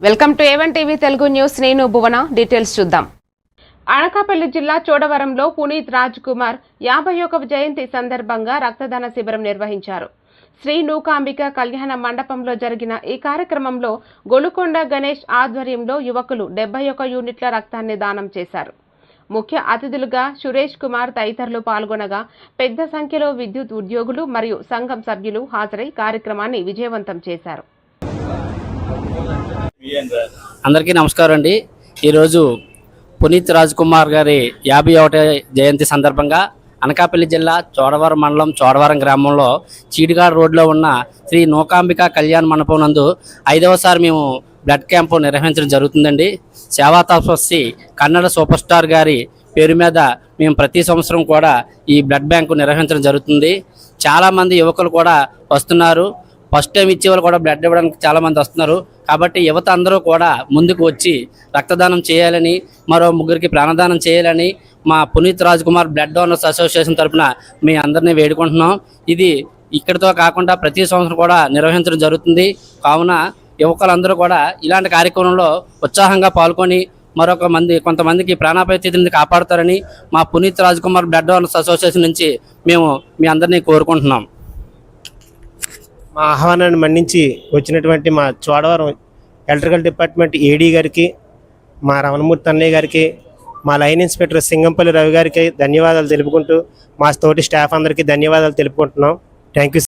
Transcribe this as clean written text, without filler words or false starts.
Welcome to A1 TV Telugu news. నేను భువన. Details చూద్దాం. అనకాపల్లి జిల్లా చోడవరంలో పునీత్ రాజ్ కుమార్ 51వ జయంతి సందర్భంగా రక్తదాన శిబిరం నిర్వహించారు. శ్రీ నూకాంబిక కళ్యాణ మండపంలో జరిగిన ఈ కార్యక్రమంలో గొలుకొండ గణేష్ ఆధ్వర్యంలో యువకులు 71 యూనిట్ల రక్తాన్ని దానం చేశారు. ముఖ్య అతిథులుగా సురేష్ కుమార్ తదితరులు పాల్గొనగా పెద్ద సంఖ్యలో విద్యుత్ ఉద్యోగులు మరియు సంఘం సభ్యులు హాజరై కార్యక్రమాన్ని విజయవంతం చేశారు. అందరికీ నమస్కారం అండి. ఈరోజు పునీత్ రాజ్ కుమార్ గారి 51వ జయంతి సందర్భంగా అనకాపల్లి జిల్లా చోడవరం మండలం చోడవరం గ్రామంలో చీడిగాడ్ రోడ్లో ఉన్న శ్రీ నూకాంబిక కళ్యాణ మండపం నందు 5వసారి మేము బ్లడ్ క్యాంపు నిర్వహించడం జరుగుతుందండి. సేవా తపస్వి కన్నడ సూపర్ స్టార్ గారి పేరు మీద మేము ప్రతి సంవత్సరం కూడా ఈ బ్లడ్ బ్యాంకు నిర్వహించడం జరుగుతుంది. చాలామంది యువకులు కూడా వస్తున్నారు. ఫస్ట్ టైం ఇచ్చేవాళ్ళు కూడా బ్లడ్ ఇవ్వడానికి చాలామంది వస్తున్నారు. కాబట్టి యువత అందరూ కూడా ముందుకు వచ్చి రక్తదానం చేయాలని, మరో 3కి ప్రాణదానం చేయాలని మా Puneeth Raj Kumar blood donors association తరఫున మీ అందరినీ వేడుకుంటున్నాం. ఇది ఇక్కడితో కాకుండా ప్రతి సంవత్సరం కూడా నిర్వహించడం జరుగుతుంది. కావున యువకులందరూ కూడా ఇలాంటి కార్యక్రమంలో ఉత్సాహంగా పాల్గొని కొంతమందికి ప్రాణాపాయ స్థితిని కాపాడుతారని మా Puneeth Raj Kumar blood donors association నుంచి మేము మీ అందరినీ కోరుకుంటున్నాం. మా ఆహ్వానాన్ని మన్నించి వచ్చినటువంటి మా చోడవరం ఎలక్ట్రికల్ డిపార్ట్మెంట్ ఏడీ గారికి, మా రమణమూర్తి అన్నయ్య గారికి, మా లైన్ ఇన్స్పెక్టర్ సింగంపల్లి రవి గారికి ధన్యవాదాలు తెలుపుకుంటూ మా తోటి స్టాఫ్ అందరికీ ధన్యవాదాలు తెలుపుకుంటున్నాం. Thank you.